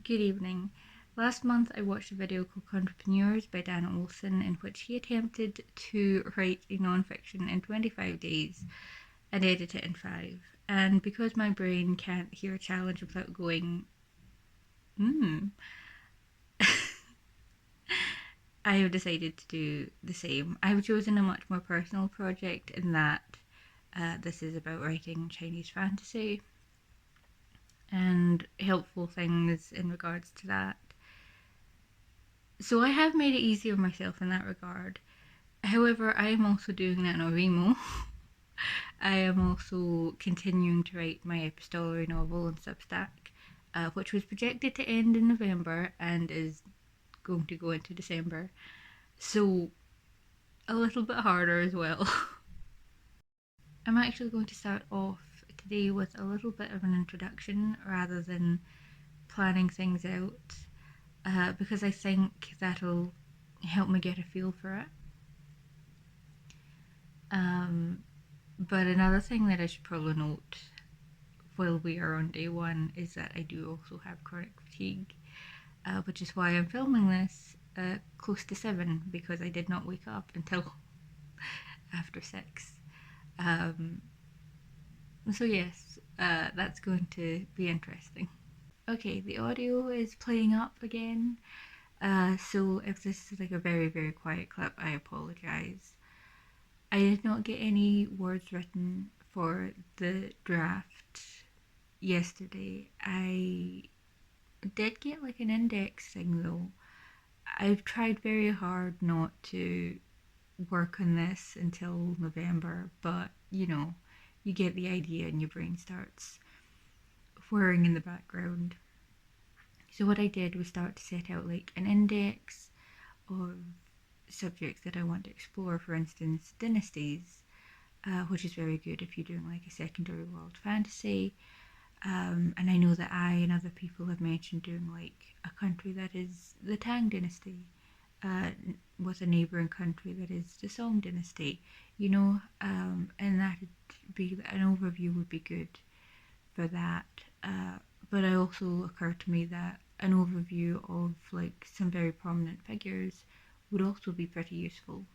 Good evening. Last month I watched a video called Entrepreneurs by Dan Olson in which he attempted to write a non-fiction in 25 days and edit it in 5. And because my brain can't hear a challenge without going, I have decided to do the same. I've chosen a much more personal project in that this is about writing Chinese fantasy and helpful things in regards to that. So I have made it easier on myself in that regard. However, I am also doing that on Vimo. I am also continuing to write my epistolary novel on Substack, which was projected to end in November and is going to go into December. So a little bit harder as well. I'm actually going to start off today with a little bit of an introduction rather than planning things out, because I think that'll help me get a feel for it. But another thing that I should probably note while we are on day one is that I do also have chronic fatigue, which is why I'm filming this close to 7 because I did not wake up until after 6. So yes, that's going to be interesting. Okay, the audio is playing up again, so if this is like a very, very quiet clip, I apologise. I did not get any words written for the draft yesterday. I did get like an index thing though. I've tried very hard not to work on this until November, but you get the idea and your brain starts whirring in the background. So what I did was start to set out like an index of subjects that I want to explore, for instance, dynasties, which is very good if you're doing like a secondary world fantasy. And I know that I and other people have mentioned doing like a country that is the Tang dynasty, with a neighbouring country that is the Song dynasty, and that would be an overview would be good for that. But it also occurred to me that an overview of like some very prominent figures would also be pretty useful.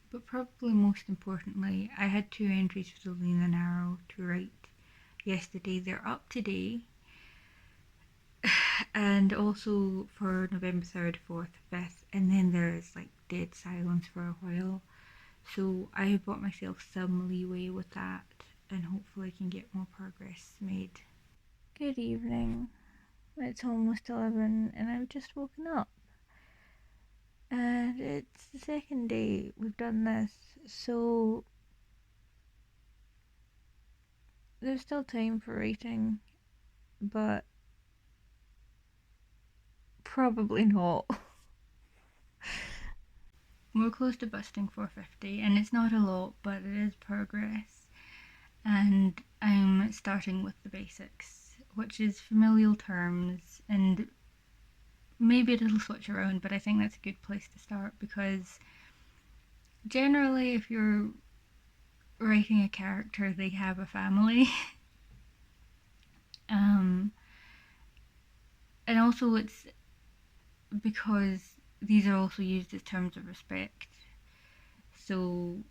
But probably most importantly, I had 2 entries for the lean and narrow to write yesterday. They're up today, and also for November 3rd, 4th, 5th, and then there's like dead silence for a while. So I have bought myself some leeway with that, and hopefully I can get more progress made. Good evening. It's almost 11 and I've just woken up. And it's the second day we've done this, so there's still time for writing, but probably not. We're close to busting 450, and it's not a lot, but it is progress. And I'm starting with the basics, which is familial terms, and maybe it'll switch around, but I think that's a good place to start because generally, if you're writing a character, they have a family. And also, it's because these are also used as terms of respect. So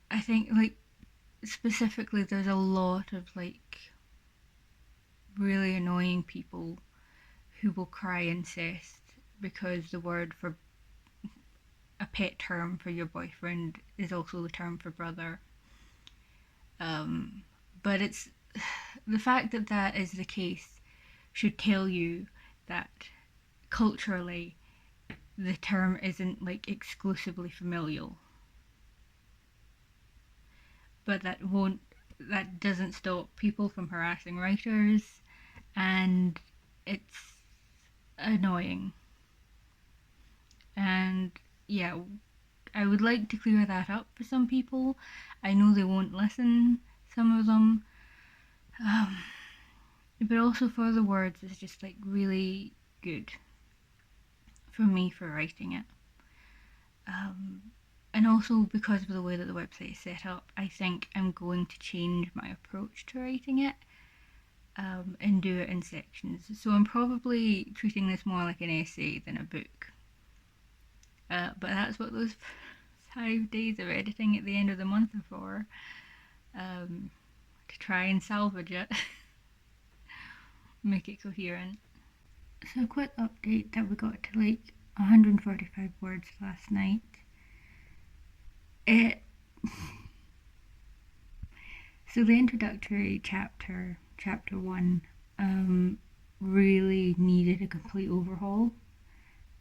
I think, like, specifically, there's a lot of like really annoying people who will cry incest because the word for a pet term for your boyfriend is also the term for brother. But it's the fact that that is the case should tell you that culturally the term isn't like exclusively familial. But that doesn't stop people from harassing writers, and it's annoying. And yeah, I would like to clear that up for some people. I know they won't listen, some of them. But also for the words, it's just like really good for me for writing it. And also because of the way that the website is set up, I think I'm going to change my approach to writing it. and do it in sections. So I'm probably treating this more like an essay than a book. But that's what those 5 days of editing at the end of the month are for, to try and salvage it, make it coherent. So a quick update that we got to like 145 words last night. So the introductory chapter, chapter 1, really needed a complete overhaul,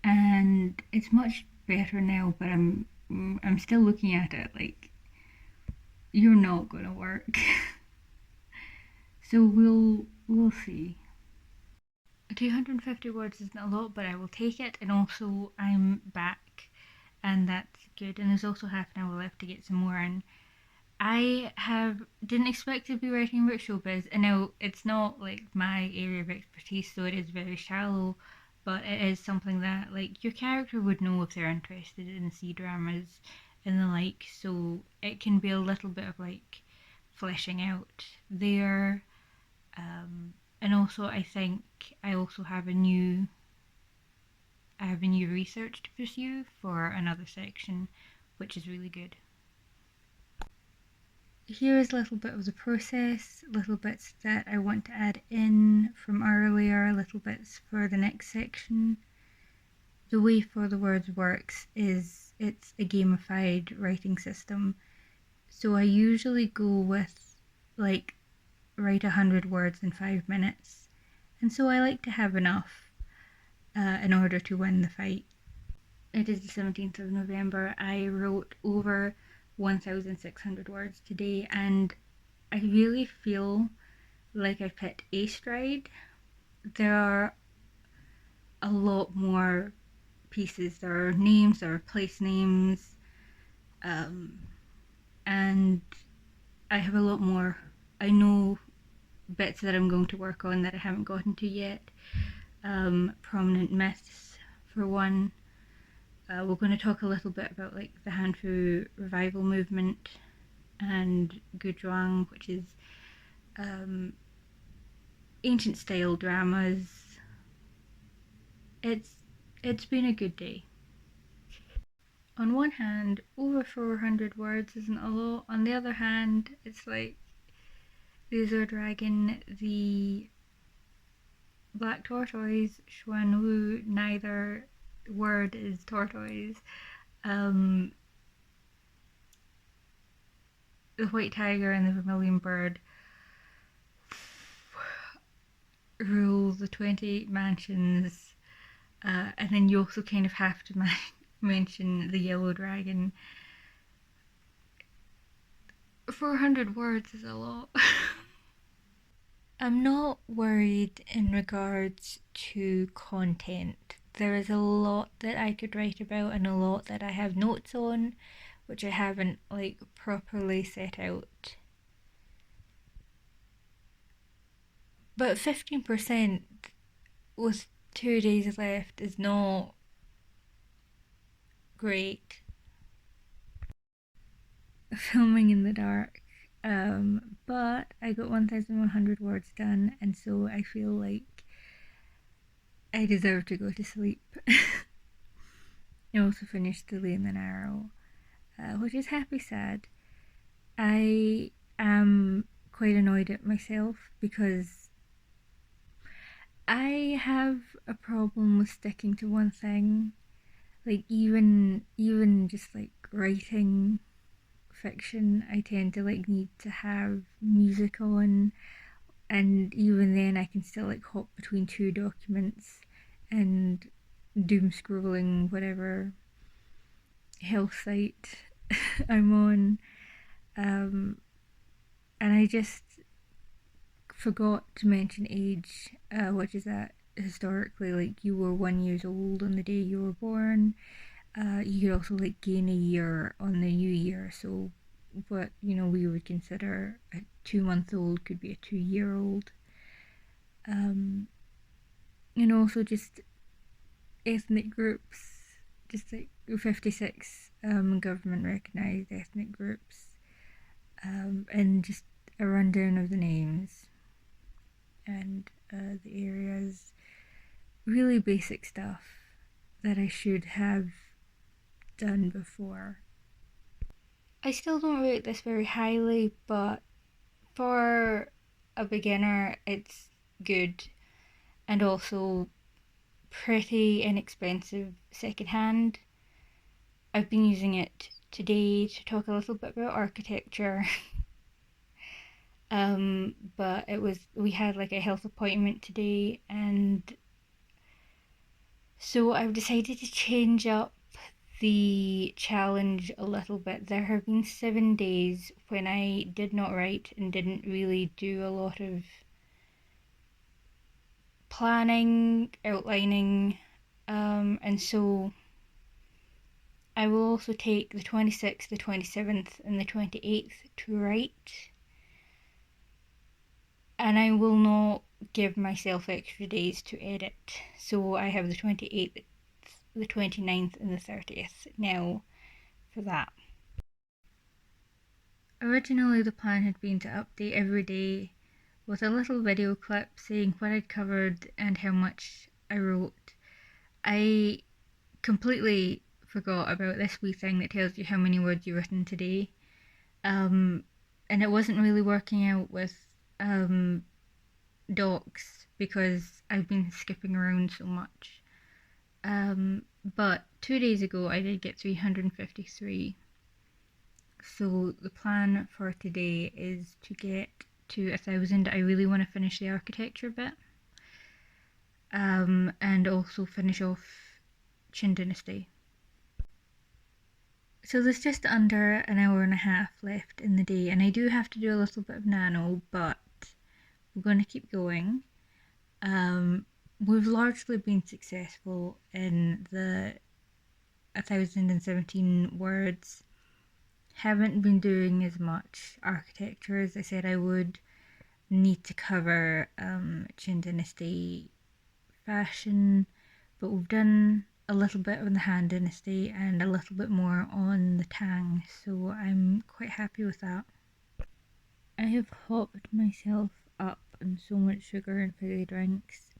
and it's much better now. But I'm still looking at it like, you're not gonna work. So we'll see. 250 words isn't a lot, but I will take it. And also, I'm back, and that's good. And there's also half an hour left to get some more in. I didn't expect to be writing about showbiz, and now it's not like my area of expertise, so it is very shallow. But it is something that like your character would know if they're interested in C-dramas and the like. So it can be a little bit of like fleshing out there. And also, I think I also have a new research to pursue for another section, which is really good. Here is a little bit of the process, little bits that I want to add in from earlier, little bits for the next section. The way For the Words works is it's a gamified writing system. So I usually go with like write 100 words in 5 minutes. And so I like to have enough in order to win the fight. It is the 17th of November. I wrote over 1,600 words today, and I really feel like I've hit a stride. There are a lot more pieces. There are names, there are place names, and I have a lot more. I know bits that I'm going to work on that I haven't gotten to yet. Prominent myths, for one. We're going to talk a little bit about like the Hanfu revival movement and Guzhuang, which is ancient style dramas. It's been a good day. On one hand, over 400 words isn't a lot. On the other hand, it's like the Azure Dragon, the Black Tortoise, Xuan Wu, neither word is tortoise. The White Tiger and the Vermilion Bird rule the 28 mansions, and then you also kind of have to mention the Yellow Dragon. 400 words is a lot. I'm not worried in regards to content. There is a lot that I could write about and a lot that I have notes on, which I haven't like properly set out. But 15% with 2 days left is not great. Filming in the dark. But I got 1,100 words done, and so I feel like I deserve to go to sleep. I also finished The Lee and the Narrow, which is happy sad. I am quite annoyed at myself because I have a problem with sticking to one thing. Like even just like writing fiction, I tend to like need to have music on, and even then I can still like hop between 2 documents and doom scrolling whatever health site I'm on. And I just forgot to mention age, which is that historically like you were 1 year old on the day you were born. You could also like gain a year on the new year, so what we would consider a 2-month-old could be a 2-year-old. And also just ethnic groups, just like 56 government recognised ethnic groups, and just a rundown of the names. and the areas. Really basic stuff that I should have done before. I still don't rate this very highly, but for a beginner, it's good and also pretty inexpensive secondhand. I've been using it today to talk a little bit about architecture. But we had like a health appointment today, and so I've decided to change up the challenge a little bit. There have been 7 days when I did not write and didn't really do a lot of planning, outlining, and so I will also take the 26th, the 27th, and the 28th to write, and I will not give myself extra days to edit. So I have the 28th, the 29th, and the 30th now for that. Originally, the plan had been to update every day with a little video clip saying what I'd covered and how much I wrote. I completely forgot about this wee thing that tells you how many words you've written today. And it wasn't really working out with docs because I've been skipping around so much. But 2 days ago I did get 353. So the plan for today is to get to 1,000. I really want to finish the architecture bit. And also finish off Qin Dynasty. So there's just under an hour and a half left in the day, and I do have to do a little bit of nano, but we're going to keep going. We've largely been successful in the 1,017 words. Haven't been doing as much architecture as I said I would. Need to cover Qin Dynasty fashion, but we've done a little bit on the Han Dynasty and a little bit more on the Tang, so I'm quite happy with that. I have hopped myself up on so much sugar and fizzy drinks,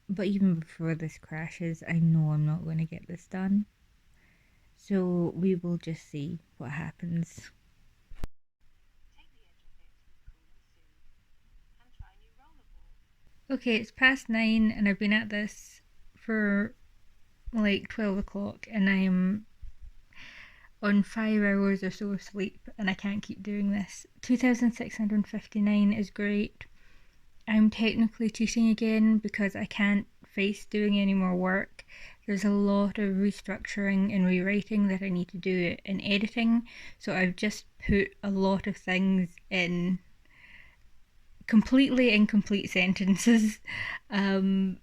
but even before this crashes, I know I'm not going to get this done, so we will just see what happens. Okay, it's past 9 and I've been at this for like 12 o'clock and I'm on 5 hours or so of sleep and I can't keep doing this. 2,659 is great. I'm technically cheating again because I can't face doing any more work. There's a lot of restructuring and rewriting that I need to do in editing, so I've just put a lot of things in completely incomplete sentences, and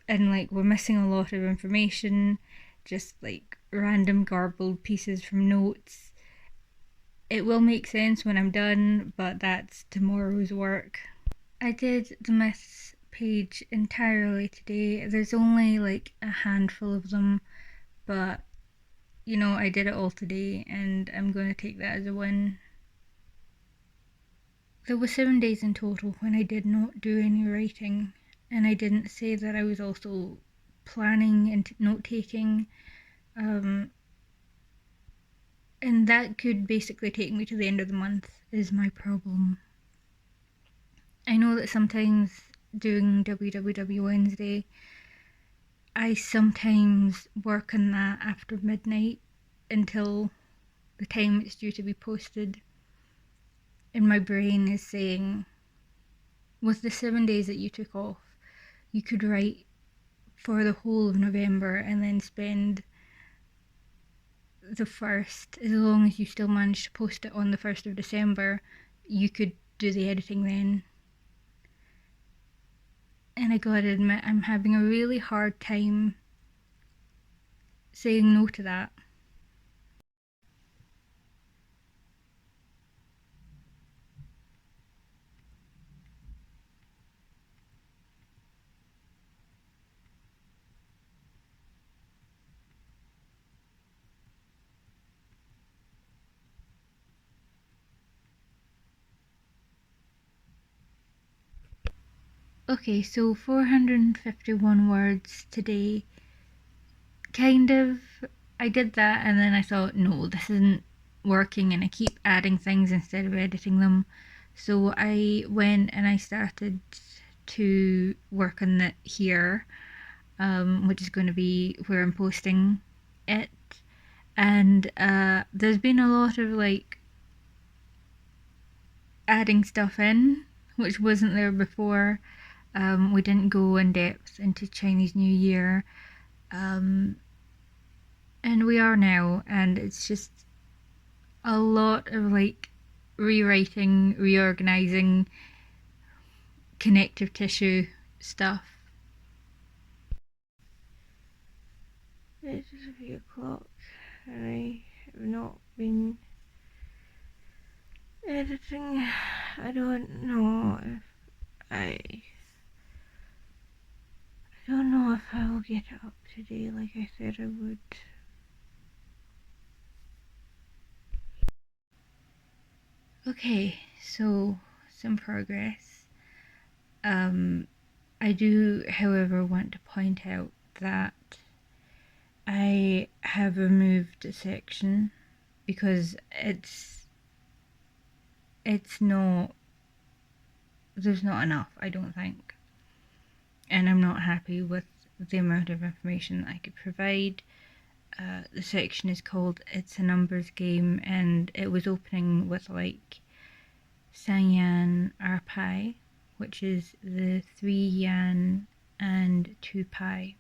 like we're missing a lot of information, just like random garbled pieces from notes. It will make sense when I'm done, but that's tomorrow's work. I did the myths page entirely today. There's only like a handful of them, but you know, I did it all today and I'm going to take that as a win. There were 7 days in total when I did not do any writing, and I didn't say that I was also planning and note taking, and that could basically take me to the end of the month, is my problem. I know that sometimes doing WWW Wednesday, I sometimes work on that after midnight until the time it's due to be posted. And my brain is saying, with the 7 days that you took off, you could write for the whole of November and then spend the 1st, as long as you still manage to post it on the 1st of December, you could do the editing then. And I gotta admit, I'm having a really hard time saying no to that. Okay, so 451 words today. Kind of, I did that and then I thought, no, this isn't working, and I keep adding things instead of editing them. So I went and I started to work on it here, which is going to be where I'm posting it. And there's been a lot of like adding stuff in, which wasn't there before. We didn't go in depth into Chinese New Year, and we are now, and it's just a lot of like rewriting, reorganizing, connective tissue stuff. It's 3 o'clock, and I have not been editing. I don't know if I don't know if I will get it up today like I said I would. Okay, so some progress. I do, however, want to point out that I have removed a section because it's not, there's not enough, I don't think, and I'm not happy with the amount of information that I could provide. The section is called It's a Numbers Game, and it was opening with like Sangyan Arpai, which is the 3 yan and 2 pi,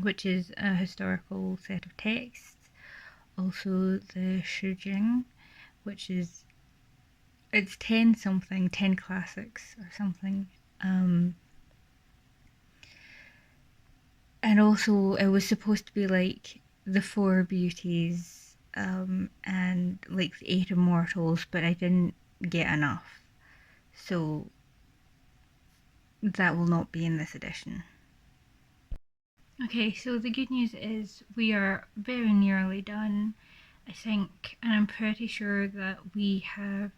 which is a historical set of texts. Also the Shujing, which is, it's 10 something, 10 classics or something. And also it was supposed to be like the 4 beauties, and like the 8 immortals, but I didn't get enough. So that will not be in this edition. Okay, so the good news is we are very nearly done, I think, and I'm pretty sure that we're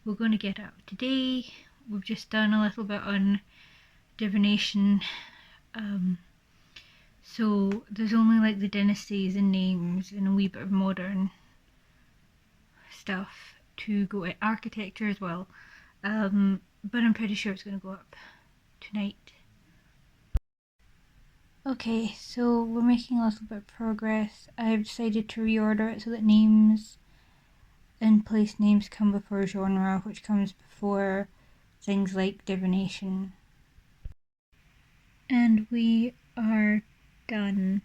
going to get up today. We've just done a little bit on divination, so there's only like the dynasties and names and a wee bit of modern stuff to go at, architecture as well, but I'm pretty sure it's going to go up tonight. Okay, so we're making a little bit of progress. I've decided to reorder it so that names and place names come before genre, which comes before things like divination. And we are done.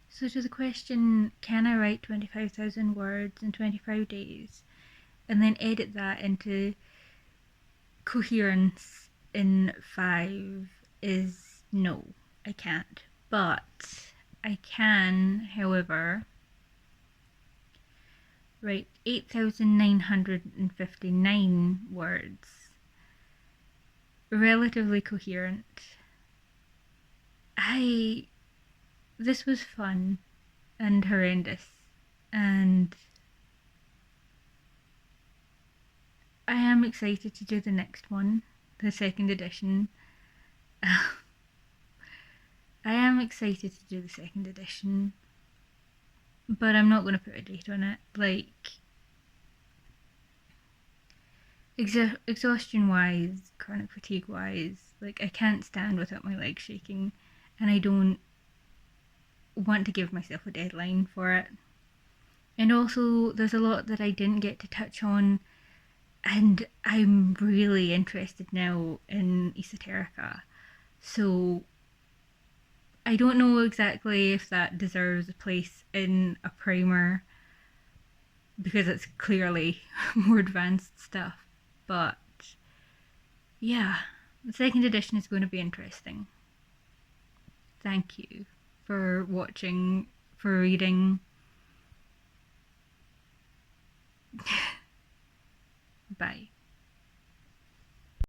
So to the question, can I write 25,000 words in 25 days and then edit that into coherence in 5, is no, I can't. But I can, however, write 8,959 words, relatively coherent. This was fun and horrendous, and I am excited to do the next one, the second edition. I am excited to do the second edition, but I'm not going to put a date on it. Like, exhaustion wise, chronic fatigue wise, like I can't stand without my legs shaking, and I don't want to give myself a deadline for it. And also, there's a lot that I didn't get to touch on, and I'm really interested now in esoterica. So I don't know exactly if that deserves a place in a primer because it's clearly more advanced stuff. But yeah, the second edition is going to be interesting. Thank you for watching, for reading. Bye.